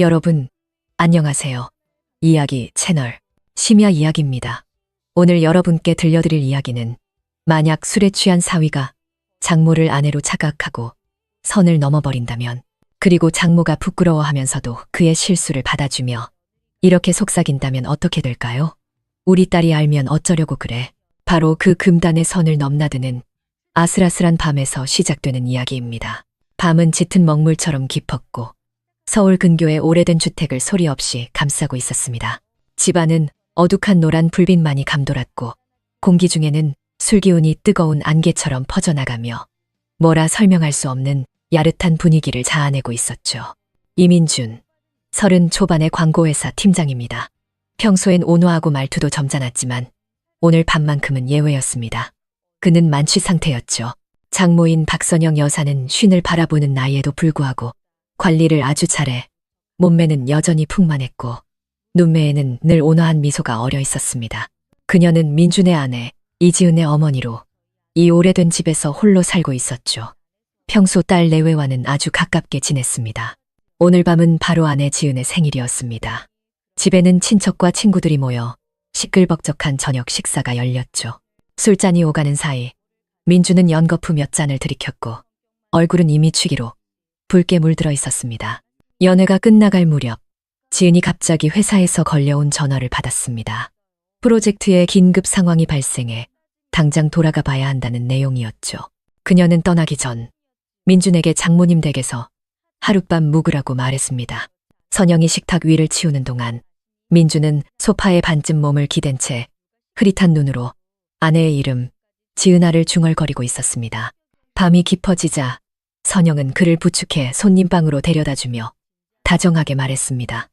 여러분, 안녕하세요. 이야기 채널 심야 이야기입니다. 오늘 여러분께 들려드릴 이야기는 만약 술에 취한 사위가 장모를 아내로 착각하고 선을 넘어버린다면, 그리고 장모가 부끄러워하면서도 그의 실수를 받아주며 이렇게 속삭인다면 어떻게 될까요? 우리 딸이 알면 어쩌려고 그래. 바로 그 금단의 선을 넘나드는 아슬아슬한 밤에서 시작되는 이야기입니다. 밤은 짙은 먹물처럼 깊었고 서울 근교의 오래된 주택을 소리 없이 감싸고 있었습니다. 집안은 어둑한 노란 불빛만이 감돌았고 공기 중에는 술기운이 뜨거운 안개처럼 퍼져나가며 뭐라 설명할 수 없는 야릇한 분위기를 자아내고 있었죠. 이민준, 30 초반의 광고회사 팀장입니다. 평소엔 온화하고 말투도 점잖았지만 오늘 밤만큼은 예외였습니다. 그는 만취 상태였죠. 장모인 박선영 여사는 쉰을 바라보는 나이에도 불구하고 관리를 아주 잘해 몸매는 여전히 풍만했고 눈매에는 늘 온화한 미소가 어려 있었습니다. 그녀는 민준의 아내 이지은의 어머니로 이 오래된 집에서 홀로 살고 있었죠. 평소 딸 내외와는 아주 가깝게 지냈습니다. 오늘 밤은 바로 아내 지은의 생일이었습니다. 집에는 친척과 친구들이 모여 시끌벅적한 저녁 식사가 열렸죠. 술잔이 오가는 사이 민준은 연거푸 몇 잔을 들이켰고 얼굴은 이미 취기로 붉게 물들어 있었습니다. 연회가 끝나갈 무렵 지은이 갑자기 회사에서 걸려온 전화를 받았습니다. 프로젝트에 긴급 상황이 발생해 당장 돌아가 봐야 한다는 내용이었죠. 그녀는 떠나기 전 민준에게 장모님 댁에서 하룻밤 묵으라고 말했습니다. 선영이 식탁 위를 치우는 동안 민준은 소파에 반쯤 몸을 기댄 채 흐릿한 눈으로 아내의 이름 지은아를 중얼거리고 있었습니다. 밤이 깊어지자 선영은 그를 부축해 손님방으로 데려다주며 다정하게 말했습니다.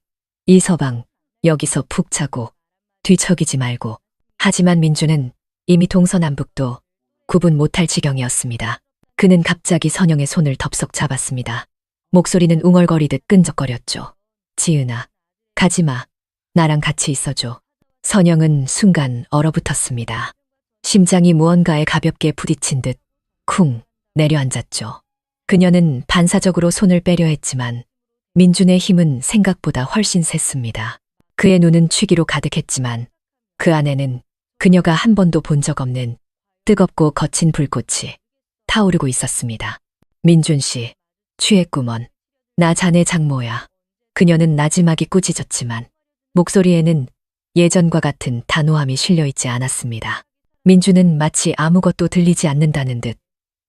이서방, 여기서 푹 자고 뒤척이지 말고. 하지만 민준은 이미 동서남북도 구분 못할 지경이었습니다. 그는 갑자기 선영의 손을 덥석 잡았습니다. 목소리는 웅얼거리듯 끈적거렸죠. 지은아, 가지마. 나랑 같이 있어줘. 선영은 순간 얼어붙었습니다. 심장이 무언가에 가볍게 부딪힌 듯 쿵 내려앉았죠. 그녀는 반사적으로 손을 빼려 했지만 민준의 힘은 생각보다 훨씬 셌습니다. 그의 눈은 취기로 가득했지만 그 안에는 그녀가 한 번도 본 적 없는 뜨겁고 거친 불꽃이 타오르고 있었습니다. 민준 씨, 취했구먼. 나 자네 장모야. 그녀는 나지막이 꾸짖었지만 목소리에는 예전과 같은 단호함이 실려있지 않았습니다. 민준은 마치 아무것도 들리지 않는다는 듯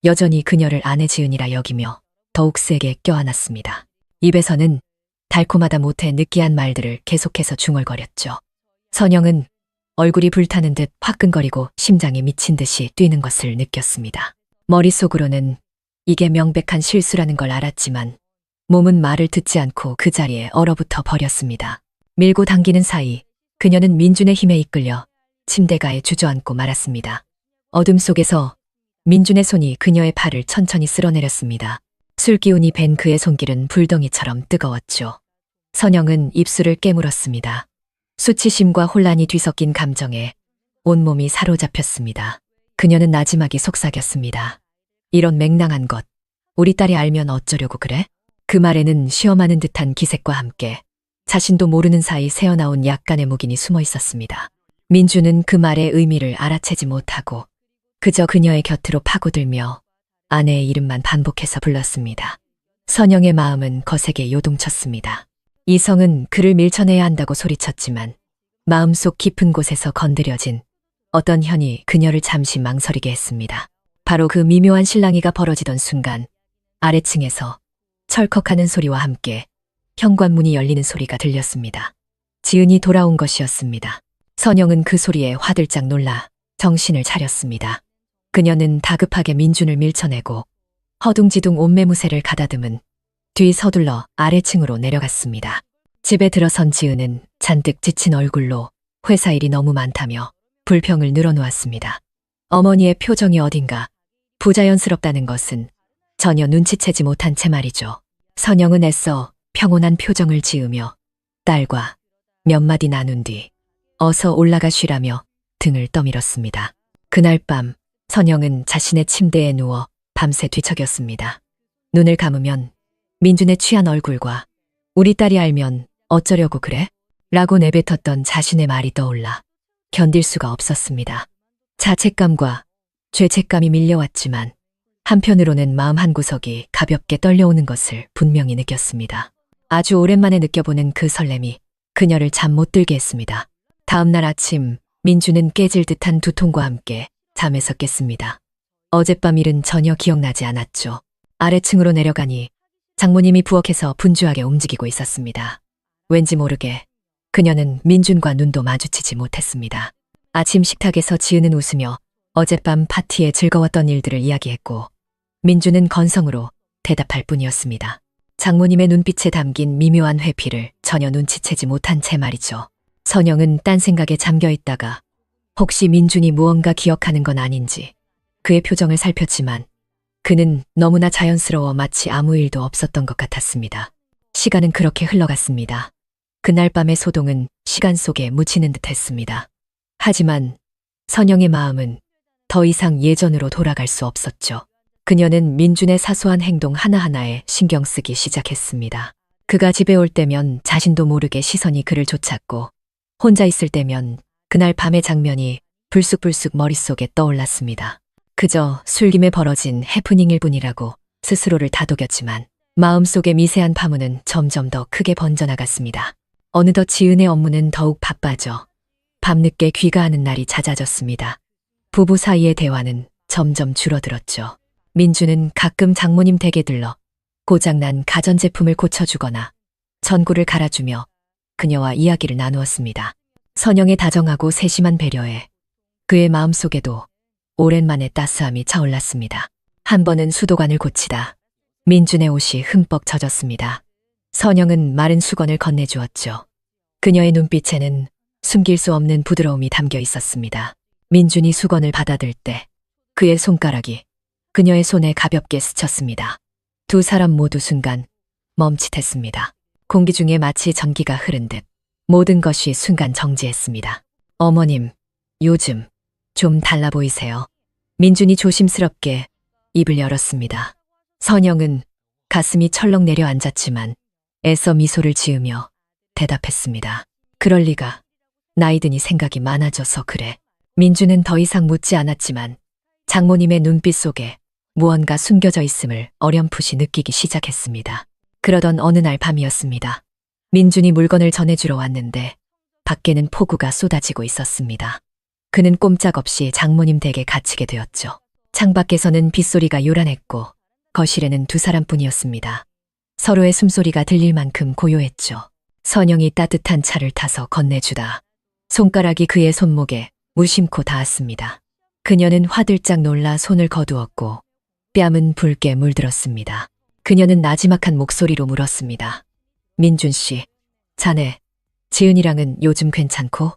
여전히 그녀를 아내 지은이라 여기며 더욱 세게 껴안았습니다. 입에서는 달콤하다 못해 느끼한 말들을 계속해서 중얼거렸죠. 선영은 얼굴이 불타는 듯 화끈거리고 심장이 미친 듯이 뛰는 것을 느꼈습니다. 머릿속으로는 이게 명백한 실수라는 걸 알았지만 몸은 말을 듣지 않고 그 자리에 얼어붙어 버렸습니다. 밀고 당기는 사이 그녀는 민준의 힘에 이끌려 침대가에 주저앉고 말았습니다. 어둠 속에서 민준의 손이 그녀의 팔을 천천히 쓸어내렸습니다. 술기운이 밴 그의 손길은 불덩이처럼 뜨거웠죠. 선영은 입술을 깨물었습니다. 수치심과 혼란이 뒤섞인 감정에 온몸이 사로잡혔습니다. 그녀는 나지막이 속삭였습니다. 이런 맹랑한 것, 우리 딸이 알면 어쩌려고 그래? 그 말에는 시험하는 듯한 기색과 함께 자신도 모르는 사이 새어나온 약간의 묵인이 숨어 있었습니다. 민준은 그 말의 의미를 알아채지 못하고 그저 그녀의 곁으로 파고들며 아내의 이름만 반복해서 불렀습니다. 선영의 마음은 거세게 요동쳤습니다. 이성은 그를 밀쳐내야 한다고 소리쳤지만 마음속 깊은 곳에서 건드려진 어떤 현이 그녀를 잠시 망설이게 했습니다. 바로 그 미묘한 실랑이가 벌어지던 순간 아래층에서 철컥하는 소리와 함께 현관문이 열리는 소리가 들렸습니다. 지은이 돌아온 것이었습니다. 선영은 그 소리에 화들짝 놀라 정신을 차렸습니다. 그녀는 다급하게 민준을 밀쳐내고 허둥지둥 옷매무새를 가다듬은 뒤 서둘러 아래층으로 내려갔습니다. 집에 들어선 지은은 잔뜩 지친 얼굴로 회사 일이 너무 많다며 불평을 늘어놓았습니다. 어머니의 표정이 어딘가 부자연스럽다는 것은 전혀 눈치채지 못한 채 말이죠. 선영은 애써 평온한 표정을 지으며 딸과 몇 마디 나눈 뒤 어서 올라가 쉬라며 등을 떠밀었습니다. 그날 밤 선영은 자신의 침대에 누워 밤새 뒤척였습니다. 눈을 감으면 민준의 취한 얼굴과 우리 딸이 알면 어쩌려고 그래? 라고 내뱉었던 자신의 말이 떠올라 견딜 수가 없었습니다. 자책감과 죄책감이 밀려왔지만 한편으로는 마음 한구석이 가볍게 떨려오는 것을 분명히 느꼈습니다. 아주 오랜만에 느껴보는 그 설렘이 그녀를 잠 못 들게 했습니다. 다음 날 아침 민주는 깨질 듯한 두통과 함께 잠에서 깼습니다. 어젯밤 일은 전혀 기억나지 않았죠. 아래층으로 내려가니 장모님이 부엌에서 분주하게 움직이고 있었습니다. 왠지 모르게 그녀는 민준과 눈도 마주치지 못했습니다. 아침 식탁에서 지은은 웃으며 어젯밤 파티에 즐거웠던 일들을 이야기했고 민준은 건성으로 대답할 뿐이었습니다. 장모님의 눈빛에 담긴 미묘한 회피를 전혀 눈치채지 못한 채 말이죠. 선영은 딴 생각에 잠겨 있다가 혹시 민준이 무언가 기억하는 건 아닌지 그의 표정을 살폈지만 그는 너무나 자연스러워 마치 아무 일도 없었던 것 같았습니다. 시간은 그렇게 흘러갔습니다. 그날 밤의 소동은 시간 속에 묻히는 듯 했습니다. 하지만 선영의 마음은 더 이상 예전으로 돌아갈 수 없었죠. 그녀는 민준의 사소한 행동 하나하나에 신경 쓰기 시작했습니다. 그가 집에 올 때면 자신도 모르게 시선이 그를 쫓았고 혼자 있을 때면 그날 밤의 장면이 불쑥불쑥 머릿속에 떠올랐습니다. 그저 술김에 벌어진 해프닝일 뿐이라고 스스로를 다독였지만 마음속의 미세한 파문은 점점 더 크게 번져나갔습니다. 어느덧 지은의 업무는 더욱 바빠져 밤늦게 귀가하는 날이 잦아졌습니다. 부부 사이의 대화는 점점 줄어들었죠. 민주는 가끔 장모님 댁에 들러 고장난 가전제품을 고쳐주거나 전구를 갈아주며 그녀와 이야기를 나누었습니다. 선영의 다정하고 세심한 배려에 그의 마음속에도 오랜만에 따스함이 차올랐습니다. 한 번은 수도관을 고치다 민준의 옷이 흠뻑 젖었습니다. 선영은 마른 수건을 건네주었죠. 그녀의 눈빛에는 숨길 수 없는 부드러움이 담겨 있었습니다. 민준이 수건을 받아들 때 그의 손가락이 그녀의 손에 가볍게 스쳤습니다. 두 사람 모두 순간 멈칫했습니다. 공기 중에 마치 전기가 흐른 듯 모든 것이 순간 정지했습니다. 어머님, 요즘 좀 달라 보이세요. 민준이 조심스럽게 입을 열었습니다. 선영은 가슴이 철렁 내려앉았지만 애써 미소를 지으며 대답했습니다. 그럴 리가. 나이 드니 생각이 많아져서 그래. 민준은 더 이상 묻지 않았지만 장모님의 눈빛 속에 무언가 숨겨져 있음을 어렴풋이 느끼기 시작했습니다. 그러던 어느 날 밤이었습니다. 민준이 물건을 전해주러 왔는데 밖에는 폭우가 쏟아지고 있었습니다. 그는 꼼짝없이 장모님 댁에 갇히게 되었죠. 창밖에서는 빗소리가 요란했고 거실에는 두 사람뿐이었습니다. 서로의 숨소리가 들릴 만큼 고요했죠. 선영이 따뜻한 차를 타서 건네주다 손가락이 그의 손목에 무심코 닿았습니다. 그녀는 화들짝 놀라 손을 거두었고 뺨은 붉게 물들었습니다. 그녀는 나지막한 목소리로 물었습니다. 민준 씨, 자네, 지은이랑은 요즘 괜찮고?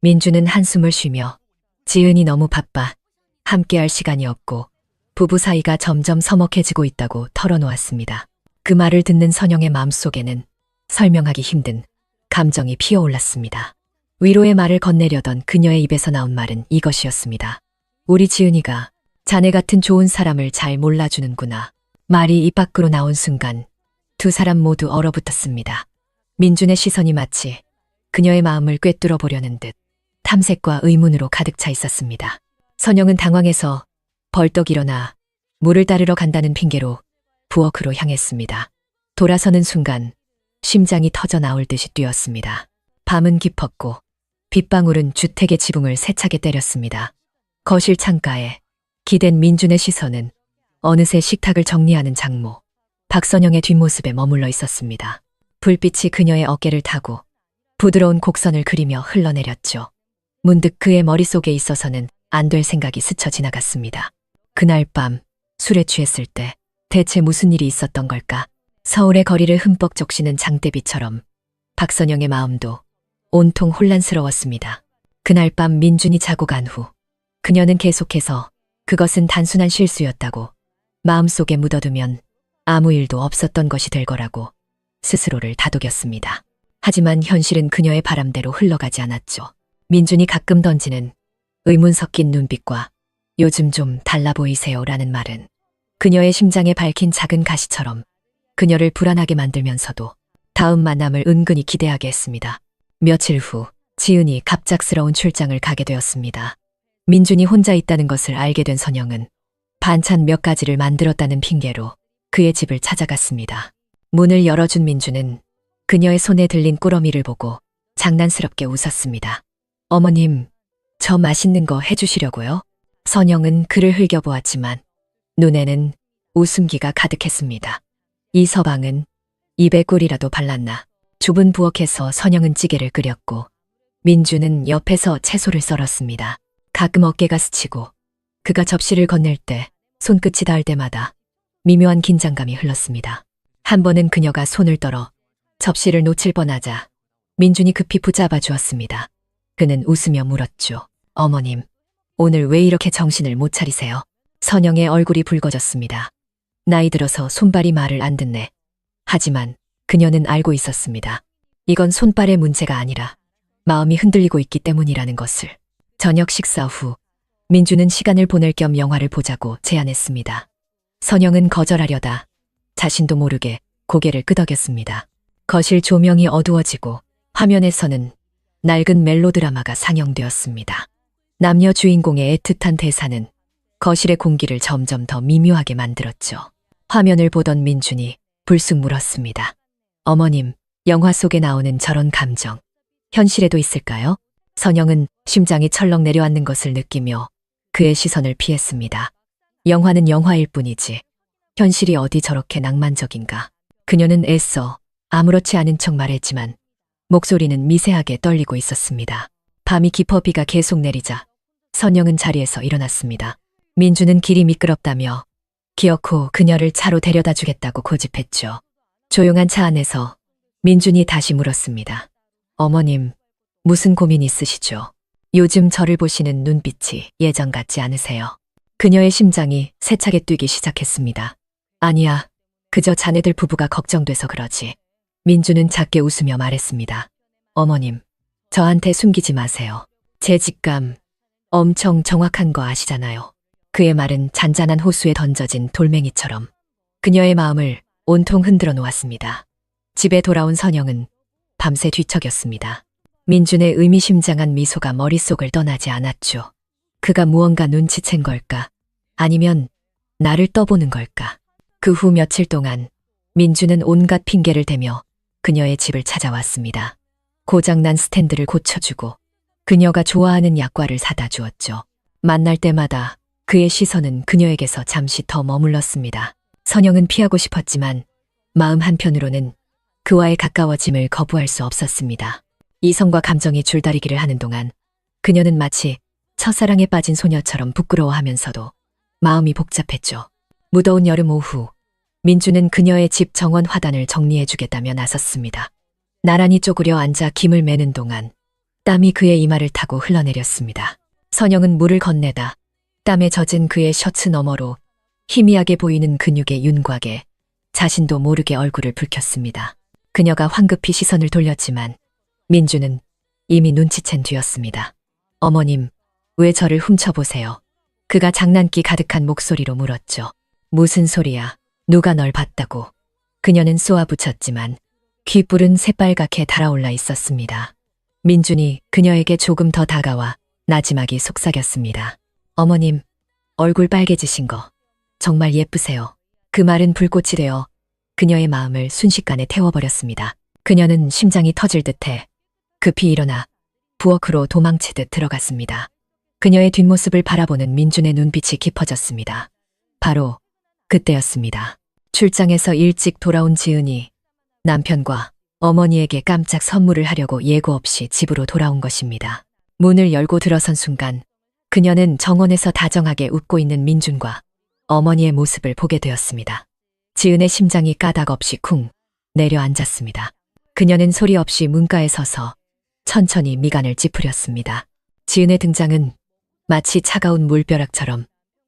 민준은 한숨을 쉬며 지은이 너무 바빠 함께할 시간이 없고 부부 사이가 점점 서먹해지고 있다고 털어놓았습니다. 그 말을 듣는 선영의 마음속에는 설명하기 힘든 감정이 피어올랐습니다. 위로의 말을 건네려던 그녀의 입에서 나온 말은 이것이었습니다. 우리 지은이가 자네 같은 좋은 사람을 잘 몰라주는구나. 말이 입 밖으로 나온 순간 두 사람 모두 얼어붙었습니다. 민준의 시선이 마치 그녀의 마음을 꿰뚫어 보려는 듯 탐색과 의문으로 가득 차 있었습니다. 선영은 당황해서 벌떡 일어나 물을 따르러 간다는 핑계로 부엌으로 향했습니다. 돌아서는 순간 심장이 터져 나올 듯이 뛰었습니다. 밤은 깊었고 빗방울은 주택의 지붕을 세차게 때렸습니다. 거실 창가에 기댄 민준의 시선은 어느새 식탁을 정리하는 장모 박선영의 뒷모습에 머물러 있었습니다. 불빛이 그녀의 어깨를 타고 부드러운 곡선을 그리며 흘러내렸죠. 문득 그의 머릿속에 있어서는 안 될 생각이 스쳐 지나갔습니다. 그날 밤 술에 취했을 때 대체 무슨 일이 있었던 걸까? 서울의 거리를 흠뻑 적시는 장대비처럼 박선영의 마음도 온통 혼란스러웠습니다. 그날 밤 민준이 자고 간 후 그녀는 계속해서 그것은 단순한 실수였다고 마음속에 묻어두면 아무 일도 없었던 것이 될 거라고 스스로를 다독였습니다. 하지만 현실은 그녀의 바람대로 흘러가지 않았죠. 민준이 가끔 던지는 의문 섞인 눈빛과 요즘 좀 달라 보이세요 라는 말은 그녀의 심장에 밝힌 작은 가시처럼 그녀를 불안하게 만들면서도 다음 만남을 은근히 기대하게 했습니다. 며칠 후 지은이 갑작스러운 출장을 가게 되었습니다. 민준이 혼자 있다는 것을 알게 된 선영은 반찬 몇 가지를 만들었다는 핑계로 그의 집을 찾아갔습니다. 문을 열어준 민준은 그녀의 손에 들린 꾸러미를 보고 장난스럽게 웃었습니다. 어머님, 저 맛있는 거 해주시려고요? 선영은 그를 흘겨보았지만 눈에는 웃음기가 가득했습니다. 이 서방은 입에 꿀이라도 발랐나. 좁은 부엌에서 선영은 찌개를 끓였고 민주는 옆에서 채소를 썰었습니다. 가끔 어깨가 스치고 그가 접시를 건넬 때 손끝이 닿을 때마다 미묘한 긴장감이 흘렀습니다. 한 번은 그녀가 손을 떨어 접시를 놓칠 뻔하자 민준이 급히 붙잡아 주었습니다. 그는 웃으며 물었죠. 어머님, 오늘 왜 이렇게 정신을 못 차리세요? 선영의 얼굴이 붉어졌습니다. 나이 들어서 손발이 말을 안 듣네. 하지만 그녀는 알고 있었습니다. 이건 손발의 문제가 아니라 마음이 흔들리고 있기 때문이라는 것을. 저녁 식사 후 민주는 시간을 보낼 겸 영화를 보자고 제안했습니다. 선영은 거절하려다 자신도 모르게 고개를 끄덕였습니다. 거실 조명이 어두워지고 화면에서는 낡은 멜로드라마가 상영되었습니다. 남녀 주인공의 애틋한 대사는 거실의 공기를 점점 더 미묘하게 만들었죠. 화면을 보던 민준이 불쑥 물었습니다. 어머님, 영화 속에 나오는 저런 감정, 현실에도 있을까요? 선영은 심장이 철렁 내려앉는 것을 느끼며 그의 시선을 피했습니다. 영화는 영화일 뿐이지 현실이 어디 저렇게 낭만적인가. 그녀는 애써 아무렇지 않은 척 말했지만 목소리는 미세하게 떨리고 있었습니다. 밤이 깊어 비가 계속 내리자 선영은 자리에서 일어났습니다. 민주는 길이 미끄럽다며 기어코 그녀를 차로 데려다 주겠다고 고집했죠. 조용한 차 안에서 민준이 다시 물었습니다. 어머님, 무슨 고민 있으시죠? 요즘 저를 보시는 눈빛이 예전 같지 않으세요? 그녀의 심장이 세차게 뛰기 시작했습니다. 아니야, 그저 자네들 부부가 걱정돼서 그러지. 민주는 작게 웃으며 말했습니다. 어머님, 저한테 숨기지 마세요. 제 직감 엄청 정확한 거 아시잖아요. 그의 말은 잔잔한 호수에 던져진 돌멩이처럼 그녀의 마음을 온통 흔들어 놓았습니다. 집에 돌아온 선영은 밤새 뒤척였습니다. 민준의 의미심장한 미소가 머릿속을 떠나지 않았죠. 그가 무언가 눈치챈 걸까? 아니면 나를 떠보는 걸까? 그 후 며칠 동안 민준은 온갖 핑계를 대며 그녀의 집을 찾아왔습니다. 고장난 스탠드를 고쳐주고 그녀가 좋아하는 약과를 사다 주었죠. 만날 때마다 그의 시선은 그녀에게서 잠시 더 머물렀습니다. 선영은 피하고 싶었지만 마음 한편으로는 그와의 가까워짐을 거부할 수 없었습니다. 이성과 감정이 줄다리기를 하는 동안 그녀는 마치 첫사랑에 빠진 소녀처럼 부끄러워하면서도 마음이 복잡했죠. 무더운 여름 오후, 민주는 그녀의 집 정원 화단을 정리해주겠다며 나섰습니다. 나란히 쪼그려 앉아 김을 매는 동안 땀이 그의 이마를 타고 흘러내렸습니다. 선영은 물을 건네다 땀에 젖은 그의 셔츠 너머로 희미하게 보이는 근육의 윤곽에 자신도 모르게 얼굴을 붉혔습니다. 그녀가 황급히 시선을 돌렸지만 민주는 이미 눈치챈 뒤였습니다. 어머님, 왜 저를 훔쳐보세요? 그가 장난기 가득한 목소리로 물었죠. 무슨 소리야? 누가 널 봤다고? 그녀는 쏘아붙였지만 귓불은 새빨갛게 달아올라 있었습니다. 민준이 그녀에게 조금 더 다가와 나지막이 속삭였습니다. 어머님, 얼굴 빨개지신 거 정말 예쁘세요. 그 말은 불꽃이 되어 그녀의 마음을 순식간에 태워버렸습니다. 그녀는 심장이 터질 듯해 급히 일어나 부엌으로 도망치듯 들어갔습니다. 그녀의 뒷모습을 바라보는 민준의 눈빛이 깊어졌습니다. 바로 그때였습니다. 출장에서 일찍 돌아온 지은이 남편과 어머니에게 깜짝 선물을 하려고 예고 없이 집으로 돌아온 것입니다. 문을 열고 들어선 순간 그녀는 정원에서 다정하게 웃고 있는 민준과 어머니의 모습을 보게 되었습니다. 지은의 심장이 까닭없이 쿵 내려앉았습니다. 그녀는 소리 없이 문가에 서서 천천히 미간을 찌푸렸습니다. 지은의 등장은 마치 차가운 물벼락처럼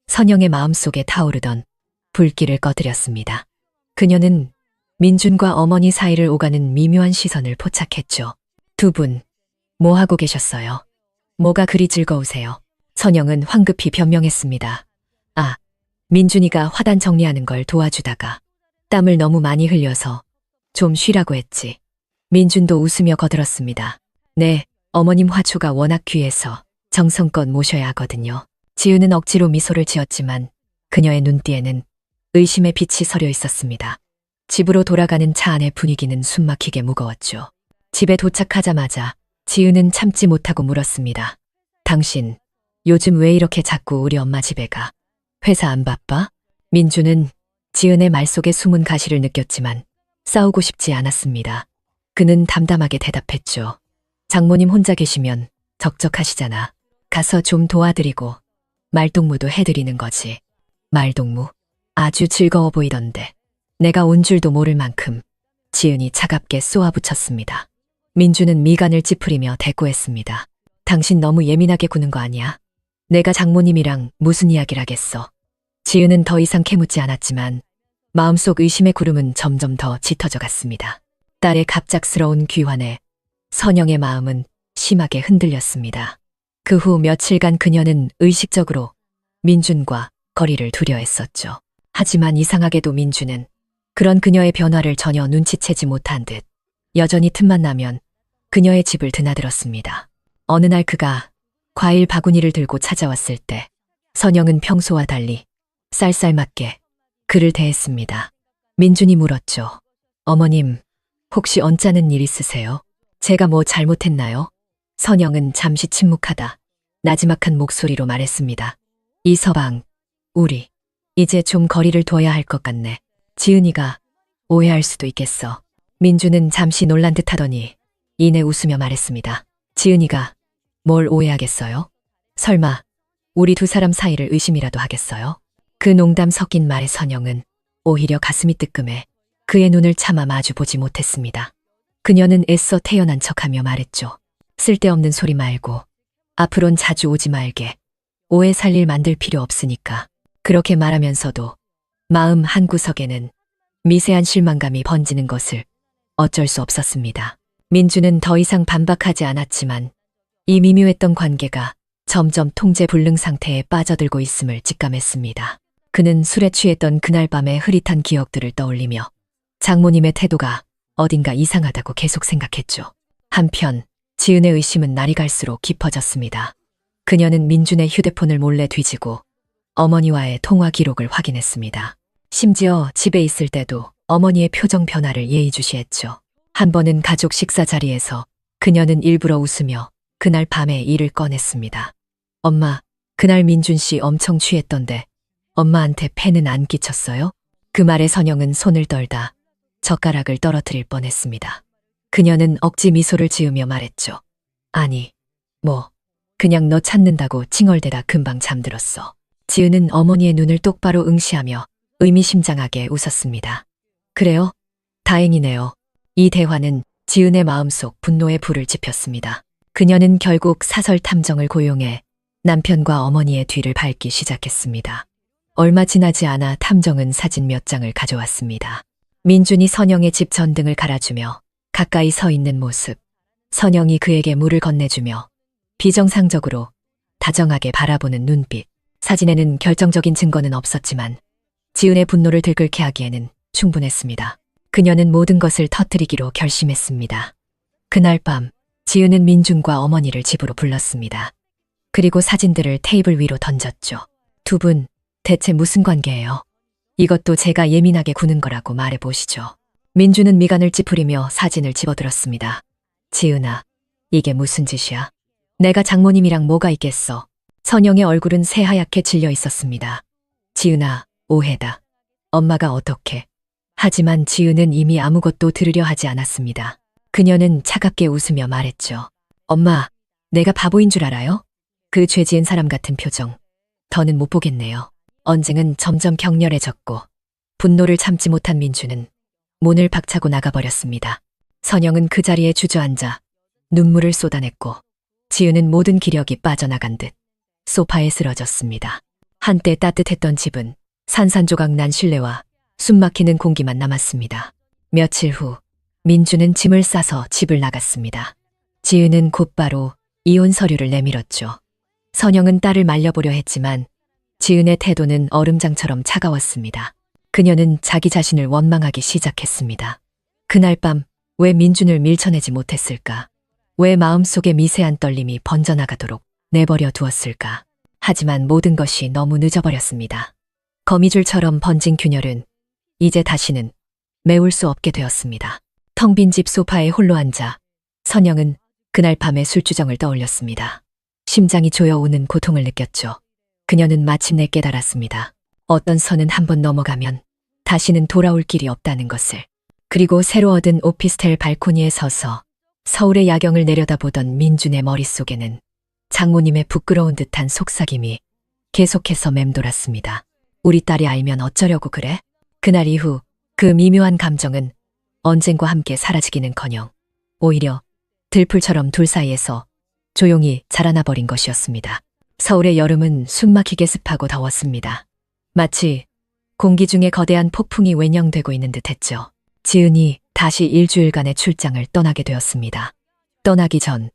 선영의 마음속에 타오르던 불길을 꺼뜨렸습니다. 그녀는 민준과 어머니 사이를 오가는 미묘한 시선을 포착했죠. 두 분, 뭐 하고 계셨어요? 뭐가 그리 즐거우세요? 선영은 황급히 변명했습니다. 아, 민준이가 화단 정리하는 걸 도와주다가 땀을 너무 많이 흘려서 좀 쉬라고 했지. 민준도 웃으며 거들었습니다. 네, 어머님 화초가 워낙 귀해서 정성껏 모셔야 하거든요. 지우는 억지로 미소를 지었지만 그녀의 눈띠에는 의심의 빛이 서려 있었습니다. 집으로 돌아가는 차 안의 분위기는 숨막히게 무거웠죠. 집에 도착하자마자 지우는 참지 못하고 물었습니다. 당신, 요즘 왜 이렇게 자꾸 우리 엄마 집에 가? 회사 안 바빠? 민주는 지은의 말 속에 숨은 가시를 느꼈지만 싸우고 싶지 않았습니다. 그는 담담하게 대답했죠. 장모님 혼자 계시면 적적하시잖아. 가서 좀 도와드리고 말동무도 해드리는 거지. 말동무? 아주 즐거워 보이던데. 내가 온 줄도 모를 만큼 지은이 차갑게 쏘아붙였습니다. 민주는 미간을 찌푸리며 대꾸했습니다. 당신 너무 예민하게 구는 거 아니야? 내가 장모님이랑 무슨 이야기를 하겠어. 지은은 더 이상 캐묻지 않았지만 마음속 의심의 구름은 점점 더 짙어져 갔습니다. 딸의 갑작스러운 귀환에 선영의 마음은 심하게 흔들렸습니다. 그 후 며칠간 그녀는 의식적으로 민준과 거리를 두려 했었죠. 하지만 이상하게도 민준은 그런 그녀의 변화를 전혀 눈치채지 못한 듯 여전히 틈만 나면 그녀의 집을 드나들었습니다. 어느 날 그가 과일 바구니를 들고 찾아왔을 때 선영은 평소와 달리 쌀쌀맞게 그를 대했습니다. 민준이 물었죠. 어머님, 혹시 언짢은 일 있으세요? 제가 뭐 잘못했나요? 선영은 잠시 침묵하다 나지막한 목소리로 말했습니다. 이서방, 우리 이제 좀 거리를 둬야 할 것 같네. 지은이가 오해할 수도 있겠어. 민주는 잠시 놀란 듯 하더니 이내 웃으며 말했습니다. 지은이가 뭘 오해하겠어요? 설마 우리 두 사람 사이를 의심이라도 하겠어요? 그 농담 섞인 말에 선영은 오히려 가슴이 뜨끔해 그의 눈을 차마 마주 보지 못했습니다. 그녀는 애써 태연한 척하며 말했죠. 쓸데없는 소리 말고 앞으론 자주 오지 말게. 오해 살 일 만들 필요 없으니까. 그렇게 말하면서도 마음 한구석에는 미세한 실망감이 번지는 것을 어쩔 수 없었습니다. 민주는 더 이상 반박하지 않았지만 이 미묘했던 관계가 점점 통제 불능 상태에 빠져들고 있음을 직감했습니다. 그는 술에 취했던 그날 밤의 흐릿한 기억들을 떠올리며 장모님의 태도가 어딘가 이상하다고 계속 생각했죠. 한편 지은의 의심은 날이 갈수록 깊어졌습니다. 그녀는 민준의 휴대폰을 몰래 뒤지고 어머니와의 통화 기록을 확인했습니다. 심지어 집에 있을 때도 어머니의 표정 변화를 예의주시했죠. 한 번은 가족 식사 자리에서 그녀는 일부러 웃으며 그날 밤의 일을 꺼냈습니다. 엄마, 그날 민준 씨 엄청 취했던데 엄마한테 폐는 안 끼쳤어요? 그 말에 선영은 손을 떨다 젓가락을 떨어뜨릴 뻔했습니다. 그녀는 억지 미소를 지으며 말했죠. 아니, 그냥 너 찾는다고 칭얼대다 금방 잠들었어. 지은은 어머니의 눈을 똑바로 응시하며 의미심장하게 웃었습니다. 그래요? 다행이네요. 이 대화는 지은의 마음속 분노의 불을 지폈습니다. 그녀는 결국 사설 탐정을 고용해 남편과 어머니의 뒤를 밟기 시작했습니다. 얼마 지나지 않아 탐정은 사진 몇 장을 가져왔습니다. 민준이 선영의 집 전등을 갈아주며 가까이 서 있는 모습, 선영이 그에게 물을 건네주며 비정상적으로 다정하게 바라보는 눈빛. 사진에는 결정적인 증거는 없었지만 지은의 분노를 들끓게 하기에는 충분했습니다. 그녀는 모든 것을 터뜨리기로 결심했습니다. 그날 밤 지은은 민준과 어머니를 집으로 불렀습니다. 그리고 사진들을 테이블 위로 던졌죠. 두 분 대체 무슨 관계예요? 이것도 제가 예민하게 구는 거라고 말해보시죠. 민준은 미간을 찌푸리며 사진을 집어들었습니다. 지은아, 이게 무슨 짓이야? 내가 장모님이랑 뭐가 있겠어? 선영의 얼굴은 새하얗게 질려 있었습니다. 지은아, 오해다. 엄마가 어떻게? 하지만 지은은 이미 아무것도 들으려 하지 않았습니다. 그녀는 차갑게 웃으며 말했죠. 엄마, 내가 바보인 줄 알아요? 그 죄 지은 사람 같은 표정. 더는 못 보겠네요. 언쟁은 점점 격렬해졌고 분노를 참지 못한 민주는 문을 박차고 나가버렸습니다. 선영은 그 자리에 주저앉아 눈물을 쏟아냈고 지은은 모든 기력이 빠져나간 듯 소파에 쓰러졌습니다. 한때 따뜻했던 집은 산산조각 난 실내와 숨막히는 공기만 남았습니다. 며칠 후 민주는 짐을 싸서 집을 나갔습니다. 지은은 곧바로 이혼 서류를 내밀었죠. 선영은 딸을 말려보려 했지만 지은의 태도는 얼음장처럼 차가웠습니다. 그녀는 자기 자신을 원망하기 시작했습니다. 그날 밤 왜 민준을 밀쳐내지 못했을까? 왜 마음속에 미세한 떨림이 번져나가도록 내버려 두었을까? 하지만 모든 것이 너무 늦어버렸습니다. 거미줄처럼 번진 균열은 이제 다시는 메울 수 없게 되었습니다. 텅 빈 집 소파에 홀로 앉아 선영은 그날 밤의 술주정을 떠올렸습니다. 심장이 조여오는 고통을 느꼈죠. 그녀는 마침내 깨달았습니다. 어떤 선은 한번 넘어가면 다시는 돌아올 길이 없다는 것을. 그리고 새로 얻은 오피스텔 발코니에 서서 서울의 야경을 내려다보던 민준의 머릿속에는 장모님의 부끄러운 듯한 속삭임이 계속해서 맴돌았습니다. 우리 딸이 알면 어쩌려고 그래? 그날 이후 그 미묘한 감정은 언젠과 함께 사라지기는커녕 오히려 들풀처럼 둘 사이에서 조용히 자라나 버린 것이었습니다. 서울의 여름은 숨막히게 습하고 더웠습니다. 마치 공기 중에 거대한 폭풍이 wen영되고 있는 듯했죠. 지은이 다시 일주일간의 출장을 떠나게 되었습니다. 떠나기 전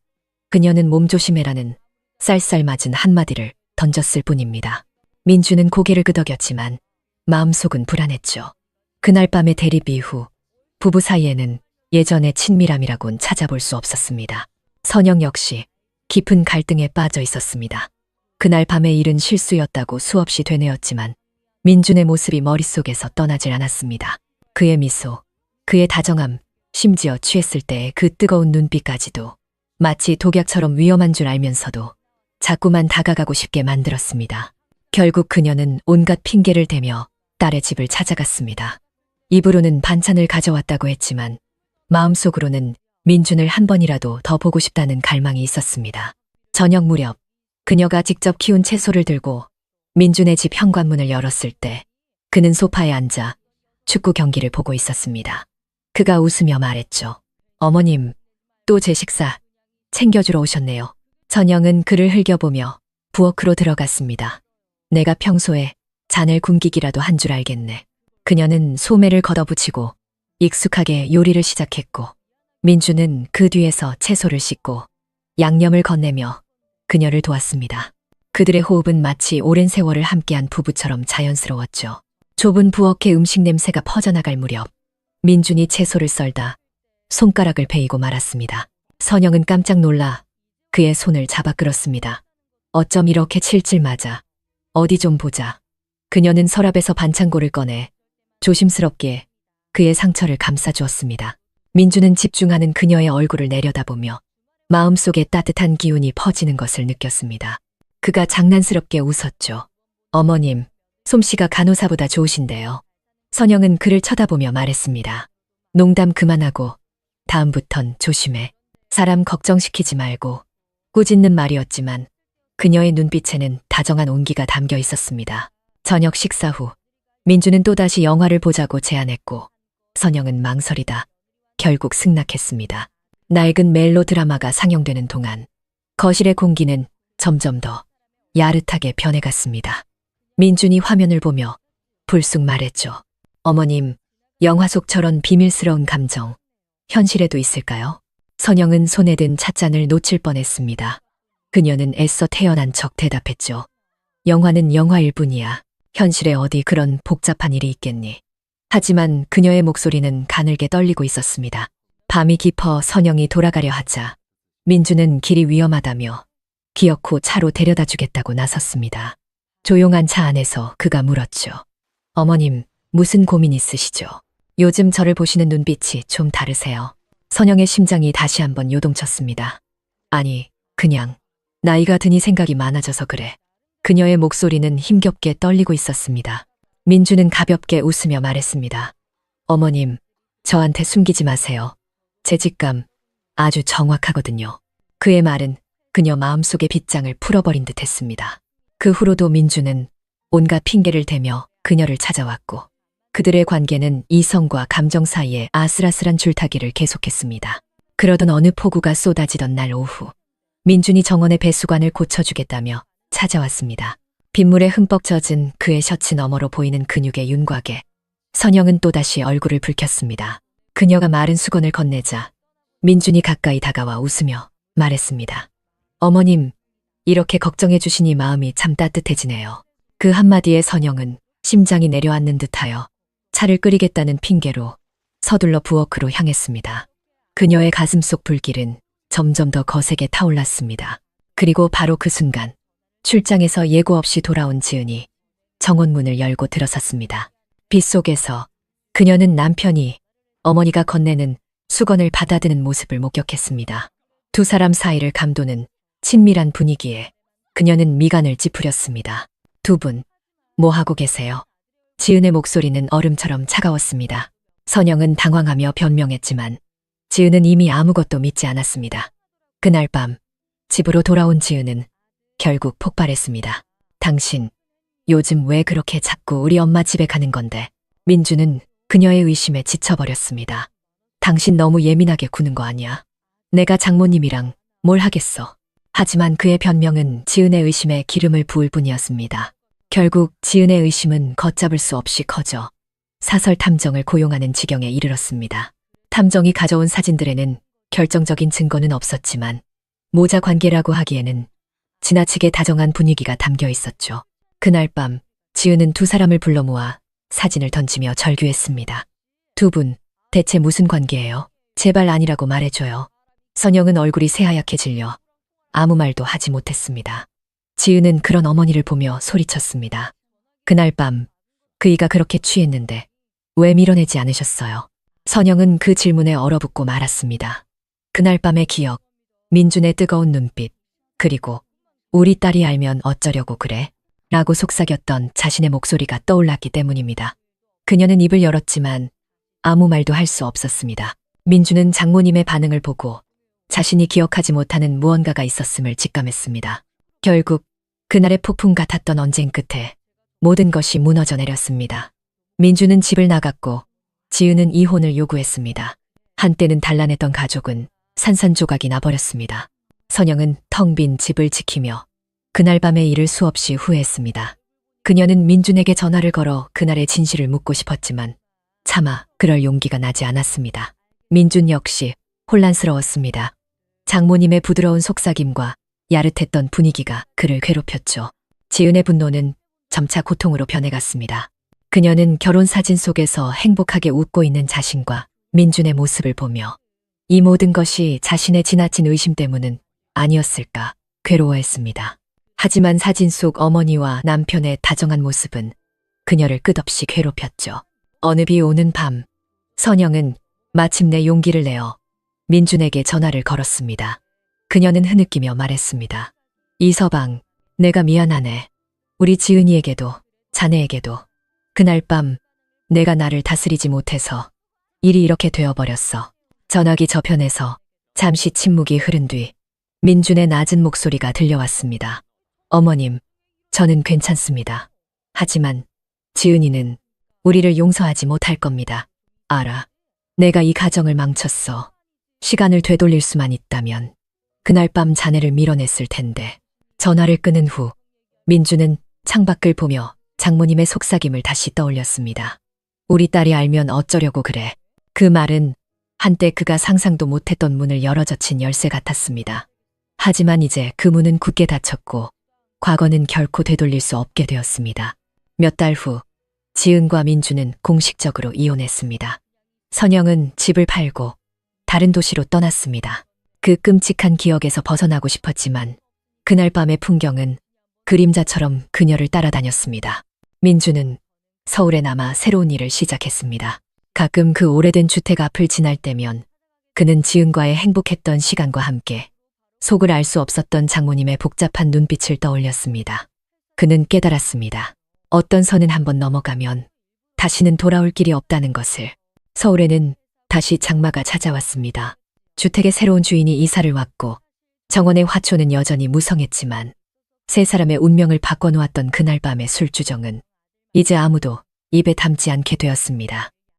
그녀는 몸조심해라는 쌀쌀맞은 한마디를 던졌을 뿐입니다. 민주는 고개를 끄덕였지만 마음속은 불안했죠. 그날 밤의 대립 이후 부부 사이에는 예전의 친밀함이라곤 찾아볼 수 없었습니다. 선영 역시 깊은 갈등에 빠져 있었습니다. 그날 밤의 일은 실수였다고 수없이 되뇌었지만 민준의 모습이 머릿속에서 떠나질 않았습니다. 그의 미소, 그의 다정함, 심지어 취했을 때의 그 뜨거운 눈빛까지도 마치 독약처럼 위험한 줄 알면서도 자꾸만 다가가고 싶게 만들었습니다. 결국 그녀는 온갖 핑계를 대며 딸의 집을 찾아갔습니다. 입으로는 반찬을 가져왔다고 했지만 마음속으로는 민준을 한 번이라도 더 보고 싶다는 갈망이 있었습니다. 저녁 무렵 그녀가 직접 키운 채소를 들고 민준의 집 현관문을 열었을 때 그는 소파에 앉아 축구 경기를 보고 있었습니다. 그가 웃으며 말했죠. 어머님, 또 제 식사 챙겨주러 오셨네요. 선영은 그를 흘겨보며 부엌으로 들어갔습니다. 내가 평소에 잔을 굶기기라도 한 줄 알겠네. 그녀는 소매를 걷어붙이고 익숙하게 요리를 시작했고 민주는 그 뒤에서 채소를 씻고 양념을 건네며 그녀를 도왔습니다. 그들의 호흡은 마치 오랜 세월을 함께한 부부처럼 자연스러웠죠. 좁은 부엌의 음식 냄새가 퍼져나갈 무렵 민준이 채소를 썰다 손가락을 베이고 말았습니다. 선영은 깜짝 놀라 그의 손을 잡아 끌었습니다. 어쩜 이렇게 칠칠 맞아. 어디 좀 보자. 그녀는 서랍에서 반창고를 꺼내 조심스럽게 그의 상처를 감싸주었습니다. 민주는 집중하는 그녀의 얼굴을 내려다보며 마음속에 따뜻한 기운이 퍼지는 것을 느꼈습니다. 그가 장난스럽게 웃었죠. 어머님, 솜씨가 간호사보다 좋으신데요. 선영은 그를 쳐다보며 말했습니다. 농담 그만하고 다음부턴 조심해. 사람 걱정시키지 말고. 꾸짖는 말이었지만 그녀의 눈빛에는 다정한 온기가 담겨 있었습니다. 저녁 식사 후 민주는 또다시 영화를 보자고 제안했고 선영은 망설이다 결국 승낙했습니다. 낡은 멜로 드라마가 상영되는 동안 거실의 공기는 점점 더 야릇하게 변해갔습니다. 민준이 화면을 보며 불쑥 말했죠. 어머님, 영화 속 저런 비밀스러운 감정 현실에도 있을까요? 선영은 손에 든 찻잔을 놓칠 뻔했습니다. 그녀는 애써 태어난 척 대답했죠. 영화는 영화일 뿐이야. 현실에 어디 그런 복잡한 일이 있겠니? 하지만 그녀의 목소리는 가늘게 떨리고 있었습니다. 밤이 깊어 선영이 돌아가려 하자 민주는 길이 위험하다며 기어코 차로 데려다 주겠다고 나섰습니다. 조용한 차 안에서 그가 물었죠. 어머님, 무슨 고민 있으시죠? 요즘 저를 보시는 눈빛이 좀 다르세요. 선영의 심장이 다시 한번 요동쳤습니다. 아니, 그냥 나이가 드니 생각이 많아져서 그래. 그녀의 목소리는 힘겹게 떨리고 있었습니다. 민주는 가볍게 웃으며 말했습니다. 어머님, 저한테 숨기지 마세요. 제 직감 아주 정확하거든요. 그의 말은 그녀 마음속의 빗장을 풀어버린 듯 했습니다. 그 후로도 민주는 온갖 핑계를 대며 그녀를 찾아왔고 그들의 관계는 이성과 감정 사이에 아슬아슬한 줄타기를 계속했습니다. 그러던 어느 폭우가 쏟아지던 날 오후 민준이 정원의 배수관을 고쳐주겠다며 찾아왔습니다. 빗물에 흠뻑 젖은 그의 셔츠 너머로 보이는 근육의 윤곽에 선영은 또다시 얼굴을 붉혔습니다. 그녀가 마른 수건을 건네자 민준이 가까이 다가와 웃으며 말했습니다. 어머님, 이렇게 걱정해 주시니 마음이 참 따뜻해지네요. 그 한마디에 선영은 심장이 내려앉는 듯하여 차를 끓이겠다는 핑계로 서둘러 부엌으로 향했습니다. 그녀의 가슴 속 불길은 점점 더 거세게 타올랐습니다. 그리고 바로 그 순간 출장에서 예고 없이 돌아온 지은이 정원문을 열고 들어섰습니다. 빛 속에서 그녀는 남편이 어머니가 건네는 수건을 받아드는 모습을 목격했습니다. 두 사람 사이를 감도는 친밀한 분위기에 그녀는 미간을 찌푸렸습니다. 두 분, 뭐 하고 계세요? 지은의 목소리는 얼음처럼 차가웠습니다. 선영은 당황하며 변명했지만 지은은 이미 아무것도 믿지 않았습니다. 그날 밤 집으로 돌아온 지은은 결국 폭발했습니다. 당신, 요즘 왜 그렇게 자꾸 우리 엄마 집에 가는 건데? 민주는 그녀의 의심에 지쳐버렸습니다. 당신 너무 예민하게 구는 거 아니야? 내가 장모님이랑 뭘 하겠어? 하지만 그의 변명은 지은의 의심에 기름을 부을 뿐이었습니다. 결국 지은의 의심은 걷잡을 수 없이 커져 사설 탐정을 고용하는 지경에 이르렀습니다. 탐정이 가져온 사진들에는 결정적인 증거는 없었지만 모자 관계라고 하기에는 지나치게 다정한 분위기가 담겨 있었죠. 그날 밤 지은은 두 사람을 불러 모아 사진을 던지며 절규했습니다. 두 분, 대체 무슨 관계예요? 제발 아니라고 말해줘요. 선영은 얼굴이 새하얗게 질려 아무 말도 하지 못했습니다. 지은은 그런 어머니를 보며 소리쳤습니다. 그날 밤 그이가 그렇게 취했는데 왜 밀어내지 않으셨어요? 선영은 그 질문에 얼어붙고 말았습니다. 그날 밤의 기억, 민준의 뜨거운 눈빛, 그리고 우리 딸이 알면 어쩌려고 그래? 라고 속삭였던 자신의 목소리가 떠올랐기 때문입니다. 그녀는 입을 열었지만 아무 말도 할 수 없었습니다. 민주는 장모님의 반응을 보고 자신이 기억하지 못하는 무언가가 있었음을 직감했습니다. 결국 그날의 폭풍 같았던 언쟁 끝에 모든 것이 무너져 내렸습니다. 민주는 집을 나갔고 지은은 이혼을 요구했습니다. 한때는 단란했던 가족은 산산조각이 나버렸습니다. 선영은 텅 빈 집을 지키며 그날 밤의 일을 수없이 후회했습니다. 그녀는 민준에게 전화를 걸어 그날의 진실을 묻고 싶었지만 차마 그럴 용기가 나지 않았습니다. 민준 역시 혼란스러웠습니다. 장모님의 부드러운 속삭임과 야릇했던 분위기가 그를 괴롭혔죠. 지은의 분노는 점차 고통으로 변해갔습니다. 그녀는 결혼 사진 속에서 행복하게 웃고 있는 자신과 민준의 모습을 보며 이 모든 것이 자신의 지나친 의심 때문은 아니었을까 괴로워했습니다. 하지만 사진 속 어머니와 남편의 다정한 모습은 그녀를 끝없이 괴롭혔죠. 어느 비 오는 밤, 선영은 마침내 용기를 내어 민준에게 전화를 걸었습니다. 그녀는 흐느끼며 말했습니다. 이서방, 내가 미안하네. 우리 지은이에게도 자네에게도 그날 밤 내가 나를 다스리지 못해서 일이 이렇게 되어버렸어. 전화기 저편에서 잠시 침묵이 흐른 뒤 민준의 낮은 목소리가 들려왔습니다. 어머님, 저는 괜찮습니다. 하지만 지은이는 우리를 용서하지 못할 겁니다. 알아. 내가 이 가정을 망쳤어. 시간을 되돌릴 수만 있다면 그날 밤 자네를 밀어냈을 텐데. 전화를 끊은 후 민주는 창밖을 보며 장모님의 속삭임을 다시 떠올렸습니다. 우리 딸이 알면 어쩌려고 그래. 그 말은 한때 그가 상상도 못했던 문을 열어젖힌 열쇠 같았습니다. 하지만 이제 그 문은 굳게 닫혔고 과거는 결코 되돌릴 수 없게 되었습니다. 몇 달 후 지은과 민주는 공식적으로 이혼했습니다. 선영은 집을 팔고 다른 도시로 떠났습니다. 그 끔찍한 기억에서 벗어나고 싶었지만 그날 밤의 풍경은 그림자처럼 그녀를 따라다녔습니다. 민주는 서울에 남아 새로운 일을 시작했습니다. 가끔 그 오래된 주택 앞을 지날 때면 그는 지은과의 행복했던 시간과 함께 속을 알 수 없었던 장모님의 복잡한 눈빛을 떠올렸습니다. 그는 깨달았습니다. 어떤 선은 한번 넘어가면 다시는 돌아올 길이 없다는 것을. 서울에는 다시 장마가 찾아왔습니다. 주택의 새로운 주인이 이사를 왔고 정원의 화초는 여전히 무성했지만 세 사람의 운명을 바꿔놓았던 그날 밤의 술주정은 이제 아무도 입에 담지 않게 되었습니다.